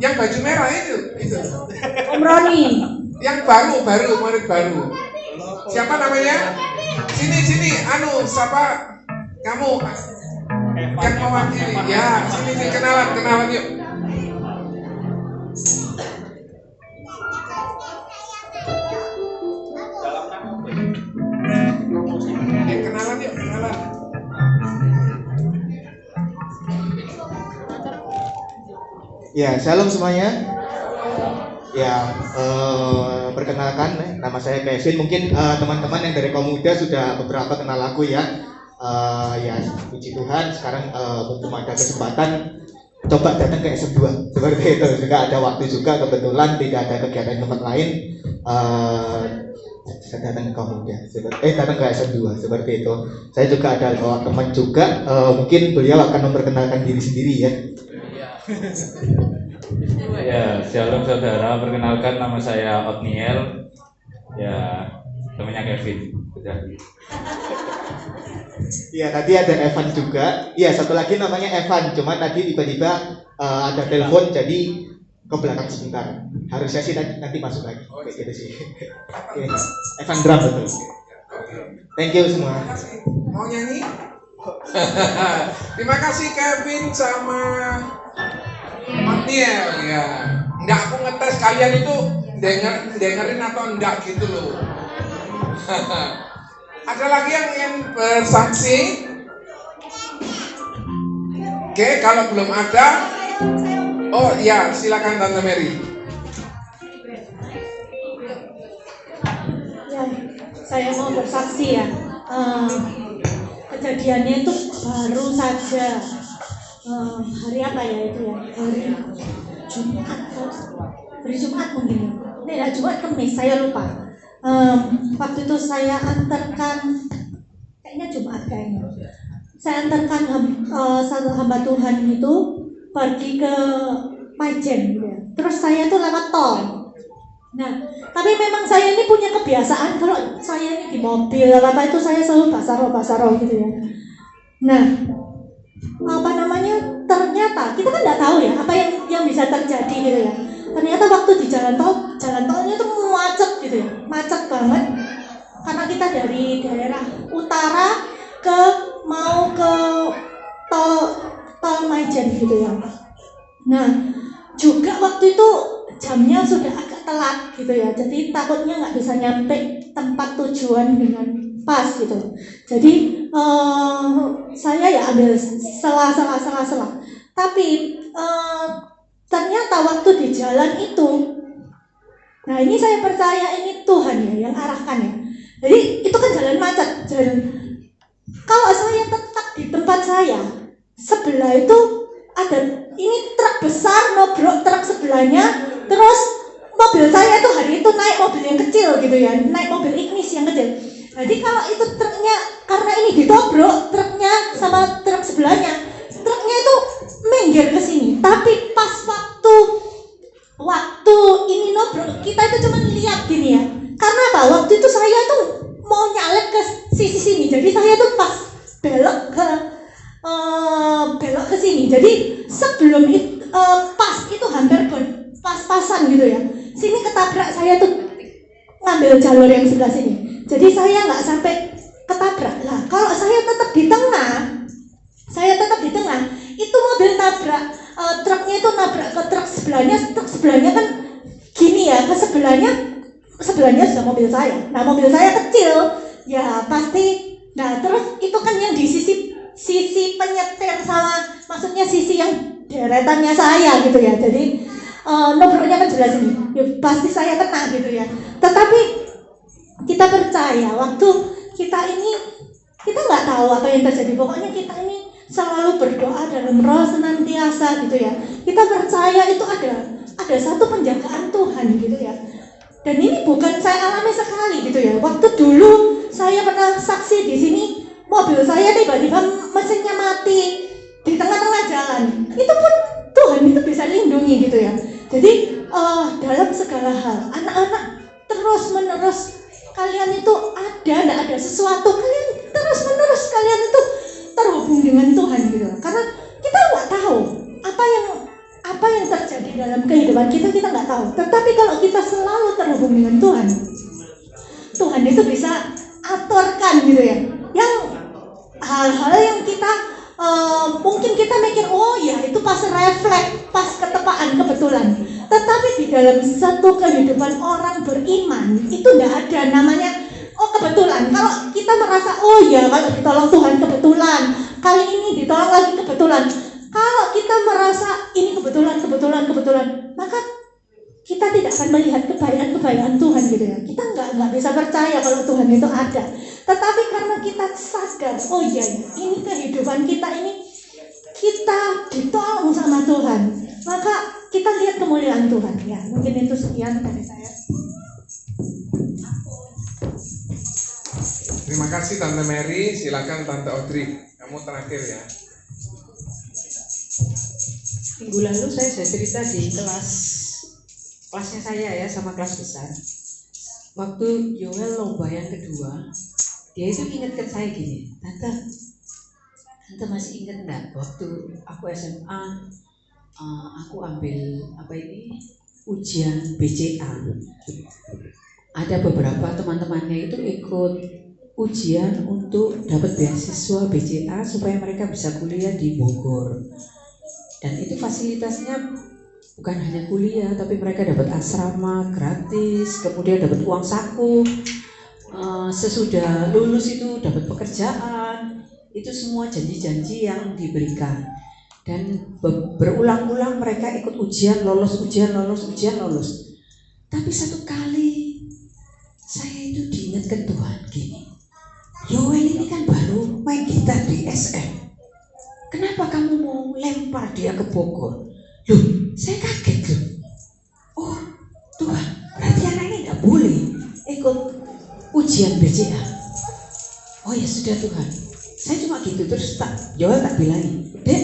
Yang baju merah itu. Om Roni. Yang baru, murid baru. Siapa namanya? Sini, siapa? Kamu yang mewakili. Ya, sini kenalan yuk. Kenalan yuk. Ya, shalom semuanya. Ya, perkenalkan, nama saya Kevin. Mungkin teman-teman yang dari kaum muda sudah beberapa kenal aku ya. Ya, puji Tuhan. Sekarang belum ada kesempatan coba datang ke SM2 seperti itu. Juga ada waktu juga, kebetulan tidak ada kegiatan tempat lain. Saya datang ke kaum muda, datang ke SM2 seperti itu. Saya juga ada teman juga. Mungkin beliau akan memperkenalkan diri sendiri ya. Ya, shalom saudara, perkenalkan nama saya Otniel. Ya, temannya Kevin. Udah. Ya, tadi ada Evan juga. Ya, satu lagi namanya Evan. Cuma tadi tiba-tiba ada telepon, jadi ke belakang sebentar. Harusnya sih nanti masuk lagi. Kayak gitu sih. Oke. Evan drum betul. Thank you semua. Mau nyanyi? Terima kasih Kevin sama Otniel ya. Enggak, aku ngetes kalian itu dengerin atau enggak gitu loh. Ada lagi yang bersaksi? Oke, kalau belum ada, oh ya silakan Tante Mary. Ya, saya mau bersaksi ya. Kejadiannya itu baru saja hari apa ya itu ya? Hari Jumat mungkin. Tidak, Jumat Kamis, saya lupa. Waktu itu saya antarkan, kayaknya Jumat kayaknya. Saya antarkan satu hamba Tuhan itu pergi ke Majen gitu ya. Terus saya tuh lewat tol. Nah, tapi memang saya ini punya kebiasaan kalau saya ini di mobil apa itu saya selalu basaro gitu ya. Nah, ternyata kita kan nggak tahu ya apa yang bisa terjadi gitu ya. Ternyata waktu di jalan tolnya itu macet banget karena kita dari daerah utara mau ke tol Majen gitu ya. Nah, juga waktu itu jamnya sudah agak telat gitu ya, jadi takutnya nggak bisa nyampe tempat tujuan dengan pas gitu. Jadi saya ya ambil selah. Tapi ternyata waktu di jalan itu, nah ini saya percaya ini Tuhan ya yang arahkan ya. Jadi itu kan jalan macet, kalau saya tetap di tempat saya sebelah itu ada ini truk besar nobrok truk sebelahnya, terus mobil saya itu hari itu naik mobil yang kecil gitu ya, naik mobil Ignis yang kecil. Jadi kalau itu truknya, karena ini ditobrok truknya sama truk sebelahnya, truknya itu minggir ke sini. Tapi pas waktu ini nobrok, kita itu cuma lihat gini ya. Karena apa? Waktu itu saya tuh mau nyalip ke sisi sini, jadi saya tuh pas belok ke sini. Jadi sebelum pas itu hampir pas-pasan gitu ya. Sini ketabrak, saya tuh ngambil jalur yang sebelah sini. Jadi saya nggak sampai ketabrak. Lah kalau saya tetap di tengah, itu mobil tabrak, truknya itu nabrak ke truk sebelahnya kan gini ya, ke sebelahnya sudah mobil saya. Nah mobil saya kecil, ya pasti. Nah terus itu kan yang di sisi penyetir sama, maksudnya sisi yang deretannya saya gitu ya. Jadi nobroknya kan jelas ini, ya pasti saya kena gitu ya. Tetapi kita percaya waktu kita nggak tahu apa yang terjadi. Pokoknya kita ini selalu berdoa dalam roh senantiasa gitu ya. Kita percaya itu ada satu penjagaan Tuhan gitu ya. Dan ini bukan saya alami sekali gitu ya. Waktu dulu saya pernah saksi di sini, mobil saya tiba-tiba mesinnya mati di tengah-tengah jalan. Itu pun Tuhan itu bisa lindungi gitu ya. Jadi dalam segala hal, anak-anak terus-menerus kalian itu ada sesuatu, kalian terus-menerus kalian itu terhubung dengan Tuhan gitu. Karena kita nggak tahu apa yang terjadi dalam kehidupan kehidupan kita nggak tahu. Tetapi kalau kita selalu terhubung dengan Tuhan, Tuhan itu bisa aturkan gitu ya. Yang hal-hal yang kita mungkin kita mikir, oh ya itu pas refleks, pas ketepaan kebetulan. Tetapi di dalam satu kehidupan orang beriman itu tidak ada namanya oh kebetulan. Kalau kita merasa oh ya kalau ditolong Tuhan kebetulan, kali ini ditolong lagi kebetulan. Kalau kita merasa ini kebetulan, maka kita tidak akan melihat kebaikan Tuhan gitu ya. Kita nggak bisa percaya kalau Tuhan itu ada. Tetapi karena kita sadar, oh iya ini kehidupan kita ini kita ditolong sama Tuhan, maka kita lihat kemuliaan Tuhan. Ya mungkin itu sekian dari saya. Terima kasih Tante Mary. Silakan Tante Audrey, kamu terakhir ya. Minggu lalu saya sudah cerita di kelasnya saya ya, sama kelas besar. Waktu Yoel lomba yang kedua, dia itu ingatkan saya gini, Tante masih ingat enggak waktu aku SMA, aku ambil ujian BCA. Ada beberapa teman-temannya itu ikut ujian untuk dapat beasiswa BCA supaya mereka bisa kuliah di Bogor. Dan itu fasilitasnya bukan hanya kuliah, tapi mereka dapat asrama gratis, kemudian dapat uang saku, sesudah lulus itu dapat pekerjaan. Itu semua janji-janji yang diberikan. Dan berulang-ulang mereka ikut ujian, lolos. Tapi satu kali saya itu diingatkan Tuhan gini, Yoel ini kan baru main gitar di SM. Kenapa kamu mau lempar dia ke Bogor? Loh, saya kaget loh. Oh, Tuhan, berarti anak ini tidak boleh ikut ujian BCA. Oh ya sudah Tuhan. Saya cuma gitu terus Yoel tak bilangin, Dek,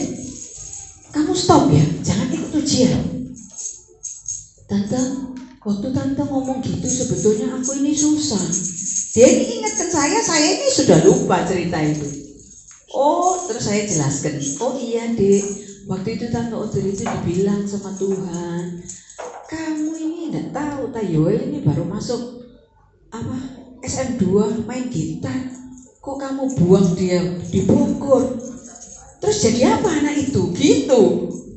kamu stop ya, jangan ikut ujian. Tante, waktu Tante ngomong gitu sebetulnya aku ini susah. Dia ini ingatkan saya ini sudah lupa cerita itu. Oh, terus saya jelaskan. Oh iya Dek, waktu itu Tante Audrey itu dibilang sama Tuhan, kamu ini enggak tahu, Yoel ini baru masuk SM2 main gitar. Kok kamu buang dia di Bogor? Terus jadi apa anak itu? Gitu.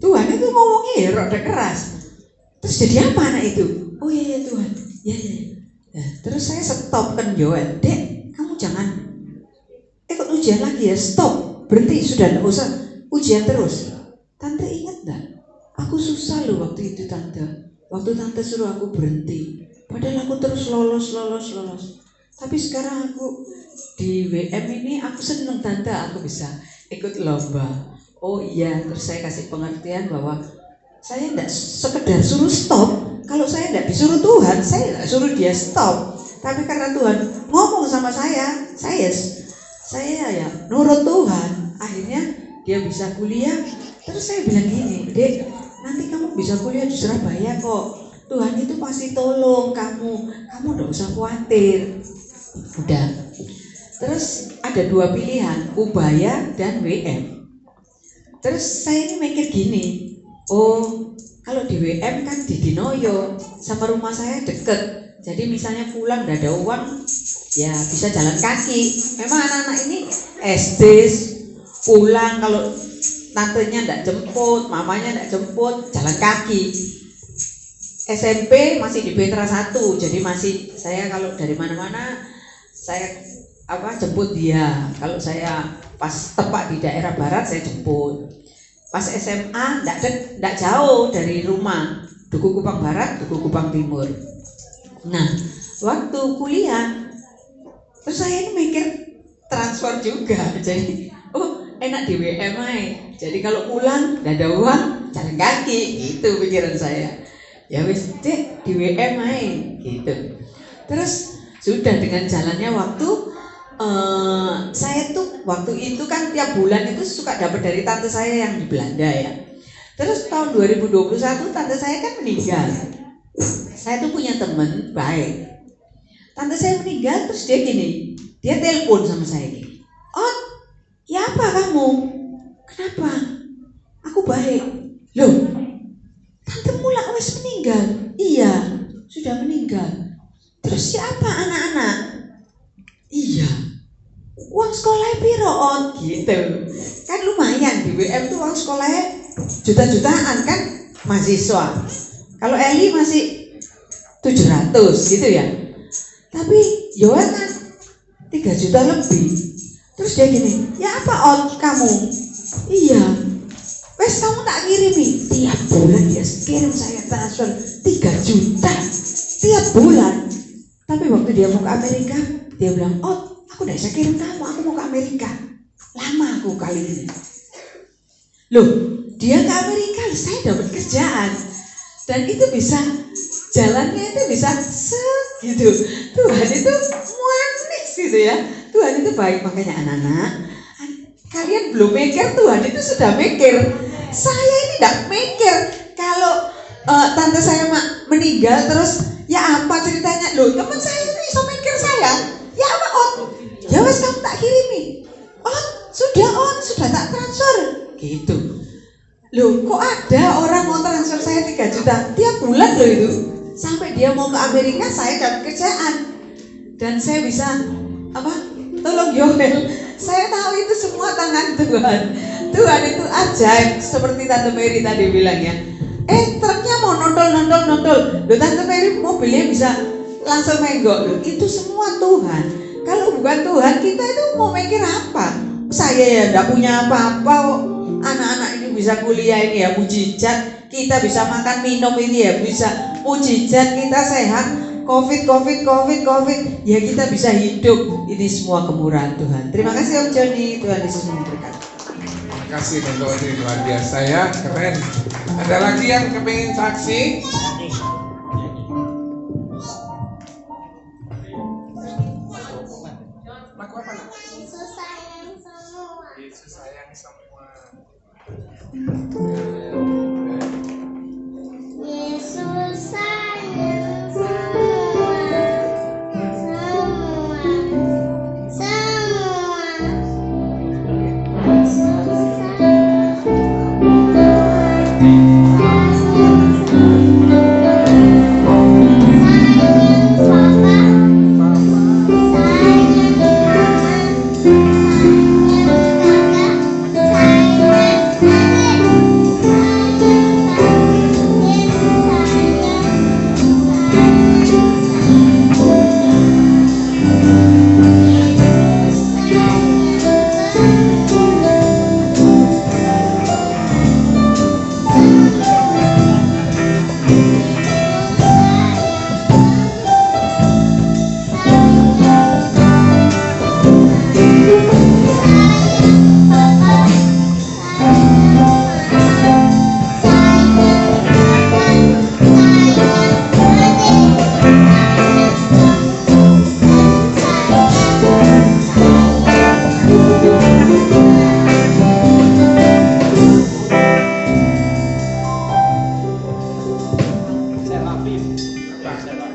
Tuhan itu ngomongnya rada keras. Terus jadi apa anak itu? Oh iya Tuhan. Ya. Nah, terus saya stopkan Yoel. Dek, kamu jangan ikut ujian lagi ya, stop, berhenti, sudah tidak usah ujian terus. Tante ingat enggak? Aku susah loh waktu itu Tante. Waktu Tante suruh aku berhenti, padahal aku terus lolos. Tapi sekarang aku di WM ini aku seneng Tante, aku bisa ikut lomba. Oh iya, terus saya kasih pengertian bahwa saya tidak sekedar suruh stop. Kalau saya tidak disuruh Tuhan, saya tidak suruh dia stop. Tapi karena Tuhan ngomong sama saya ya nurut Tuhan, akhirnya dia bisa kuliah. Terus saya bilang gini, Dek, nanti kamu bisa kuliah di Surabaya kok, Tuhan itu pasti tolong kamu gak usah khawatir. Udah. Terus ada dua pilihan, Ubaya dan WM. Terus saya ini mikir gini, oh kalau di WM kan di Dinoyo, sama rumah saya deket. Jadi misalnya pulang gak ada uang, ya bisa jalan kaki. Memang anak-anak ini SD pulang kalau tantenya tidak jemput, mamanya tidak jemput, jalan kaki. SMP masih di Petra 1, jadi masih saya kalau dari mana-mana saya jemput dia. Kalau saya pas tepat di daerah barat saya jemput. Pas SMA tidak jauh dari rumah, Duku Kupang Barat, Duku Kupang Timur. Nah, waktu kuliah terus saya ini mikir transfer juga, jadi enak di WM aja. Jadi kalau pulang gak ada uang, jalan kaki, gitu pikiran saya. Ya wis Dek, di WM aja, gitu. Terus sudah dengan jalannya waktu, saya tuh waktu itu kan tiap bulan itu suka dapat dari tante saya yang di Belanda ya. Terus tahun 2021 tante saya kan meninggal. Saya tuh punya teman baik. Tante saya meninggal terus dia gini, dia telepon sama saya gini, "Oh, ya apa kamu? Kenapa?" Aku baik. Loh, tante mulai wis meninggal. On gitu. Kan lumayan di WM tuh uang sekolahnya juta-jutaan kan mahasiswa. Kalau Eli masih 700 gitu ya. Tapi Yoel kan 3 juta lebih. Terus dia gini, ya apa On kamu? Iya, wes kamu tak kirimi. Tiap bulan dia kirim saya transfer 3 juta tiap bulan. Tapi waktu dia mau ke Amerika, dia bilang, oh aku udah bisa kirim kamu, aku mau ke Amerika. Lama aku kali ini. Loh, dia ke Amerika, saya dapat kerjaan. Dan itu bisa, jalannya itu bisa gitu. Tuhan itu manis gitu ya. Tuhan itu baik, makanya anak-anak, kalian belum mikir, Tuhan itu sudah mikir. Saya ini tidak mikir. Kalau tante saya meninggal terus, ya apa ceritanya? Loh, teman saya itu bisa mikir saya. Ya apa On? Ya wes kamu tak kirimi. On, sudah tak transfer. Gitu. Loh, kok ada orang mau transfer saya 3 juta tiap bulan loh itu. Sampai dia mau ke Amerika, saya dapat kerjaan. Dan saya bisa tolong Yoel, saya tahu itu semua tangan Tuhan. Tuhan itu ajaib, seperti Tante Mary tadi bilang ya. Truknya mau nodol. Loh, Tante Mary mobilnya bisa langsung menggok. Loh, itu semua Tuhan. Kalau bukan Tuhan, kita itu mau mikir apa? Saya ya enggak punya apa-apa. Anak-anak ini bisa kuliah ini ya mujizat. Kita bisa makan minum ini ya bisa mujizat. Kita sehat. COVID, ya kita bisa hidup. Ini semua kemurahan Tuhan. Terima kasih Om Joni, Tuhan Yesus memberkati. Terima kasih Tante Odi, luar biasa ya, keren. Ada lagi yang kepingin saksi? Lagu apa nak? Yesus sayang semua. Yesus sayang semua. Yesus sayang semua.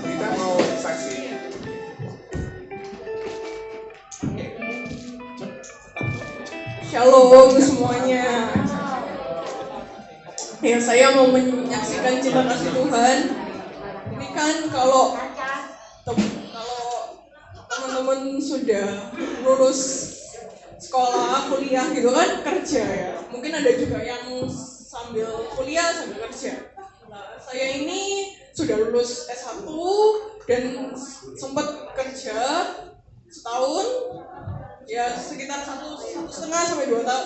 Kita mau saksi. Shalom semuanya. Ya, saya mau menyaksikan cinta kasih Tuhan. Ini kan kalau teman-teman sudah lulus sekolah, kuliah gitu kan, kerja ya. Mungkin ada juga yang sambil kuliah sambil kerja. Nah, saya ini sudah lulus S1 dan sempat kerja setahun, ya sekitar 1,5 sampai 2 tahun,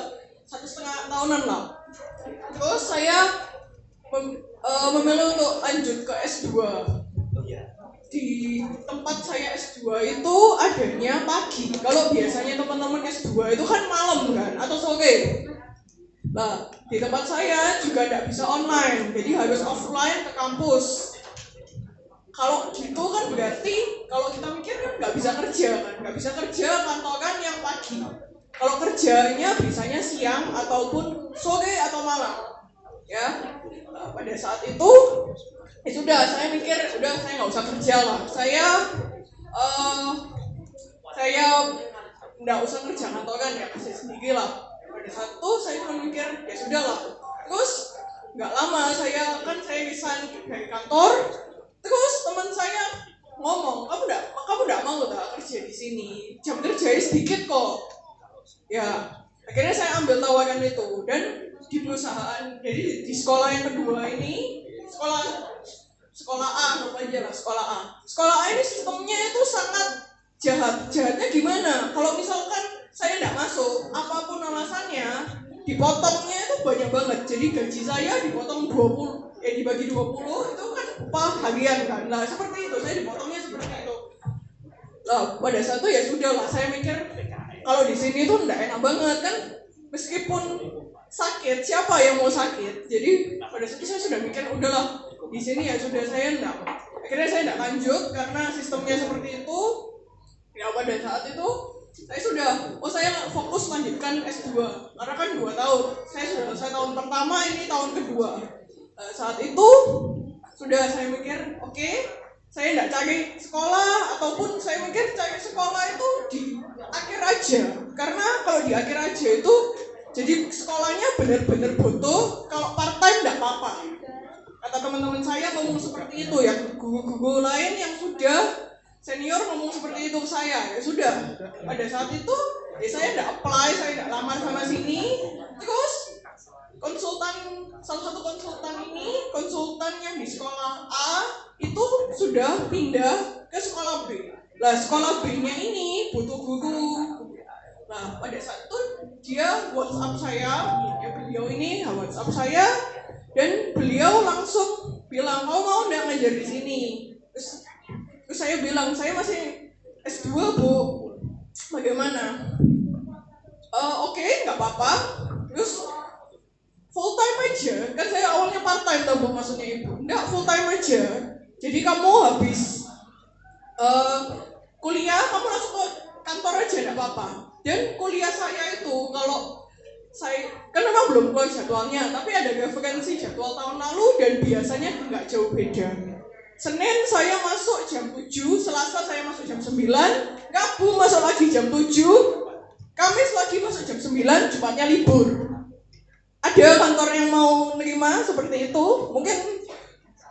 1,5 tahunan lah. Terus saya memilih untuk lanjut ke S2. Di tempat saya S2 itu adanya pagi. Kalau biasanya teman-teman S2 itu kan malam kan, atau sore. Nah, di tempat saya juga tidak bisa online, jadi harus offline ke kampus. Kalau gitu kan berarti kalau kita mikir kan nggak bisa kerja kan, nggak bisa kerja kantoran yang pagi. Kalau kerjanya biasanya siang ataupun sore atau malam, ya. Nah, pada saat itu, ya sudah saya mikir, udah saya nggak usah kerja lah. Saya nggak usah kerja kantoran ya, masih sendiri lah. Pada saat itu saya cuma mikir, ya sudah lah. Terus nggak lama saya resign dari kantor. Terus teman saya ngomong, kamu enggak mau tak kerja di sini? Jam kerjanya sedikit kok. Ya akhirnya saya ambil tawaran itu, dan di perusahaan, jadi di sekolah yang kedua ini, sekolah A, anggap aja lah sekolah A ini sistemnya itu sangat jahatnya gimana? Kalau misalkan saya tidak masuk, apapun alasannya, dipotongnya itu banyak banget. Jadi gaji saya dipotong 20, dibagi 20 itu kan upah harian kan. Nah seperti itu, saya dipotongnya seperti itu. Nah pada saat itu ya sudah lah, saya mikir kalau di sini tuh tidak enak banget kan, meskipun sakit, siapa yang mau sakit? Jadi pada saat itu saya sudah mikir udahlah, di sini ya sudah, saya enggak. Akhirnya saya tidak lanjut karena sistemnya seperti itu. Ya pada saat itu saya sudah, saya fokus lanjutkan S2 karena kan 2 tahun. Saya sudah selesai tahun pertama, ini tahun kedua. Saat itu sudah saya mikir, oke, saya tidak cari sekolah, ataupun saya mikir cari sekolah itu di akhir aja. Karena kalau di akhir aja itu jadi sekolahnya benar-benar butuh, kalau part time tidak apa-apa. Kata teman-teman saya ngomong seperti itu, yang guru-guru lain yang sudah senior ngomong seperti itu ke saya. Ya sudah, pada saat itu ya saya tidak apply, saya tidak lamar sana sini. Terus salah satu konsultan yang di sekolah A itu sudah pindah ke sekolah B. Lah sekolah B-nya ini butuh guru. Nah pada saat itu dia WhatsApp saya, ya beliau ini WhatsApp saya, dan beliau langsung bilang, kau mau nggak ngajar di sini? Terus saya bilang, saya masih S2 bu, bagaimana? Oke, nggak apa-apa. Terus full time aja, kan saya awalnya part time tau bu, maksudnya ibu. Nggak, full time aja. Jadi kamu habis kuliah, kamu langsung ke kantor aja, nggak apa-apa. Dan kuliah saya itu, kalau saya kan memang belum keluar jadwalnya, tapi ada referensi jadwal tahun lalu dan biasanya nggak jauh beda. Senin saya masuk jam 7, Selasa saya masuk jam 9, Rabu masuk lagi jam 7, Kamis lagi masuk jam 9, Jumatnya libur. Ada kantor yang mau nerima seperti itu? Mungkin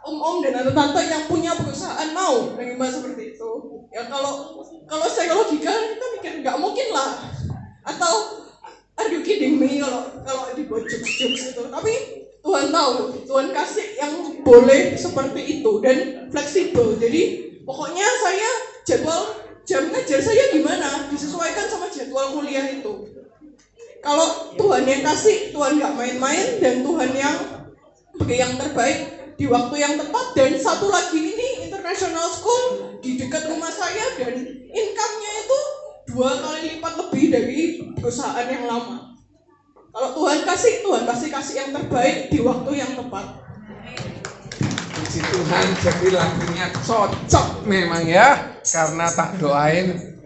om-om dan tante-tante yang punya perusahaan mau nerima seperti itu. Ya kalau saya logika kita mikir nggak mungkin lah. Atau are you kidding me kalau dibuat jokes-jokes itu. Tapi Tuhan tahu, Tuhan kasih yang boleh seperti itu dan fleksibel. Jadi pokoknya saya jam ngajar saya gimana disesuaikan sama jadwal kuliah itu. Kalau Tuhan yang kasih, Tuhan nggak main-main, dan Tuhan yang beri yang terbaik di waktu yang tepat. Dan satu lagi ini international school di dekat rumah saya, dan income-nya itu 2 kali lipat lebih dari perusahaan yang lama. Kalau Tuhan kasih yang terbaik di waktu yang tepat. Puji Tuhan, jadi lagunya cocok memang ya, karena tak doain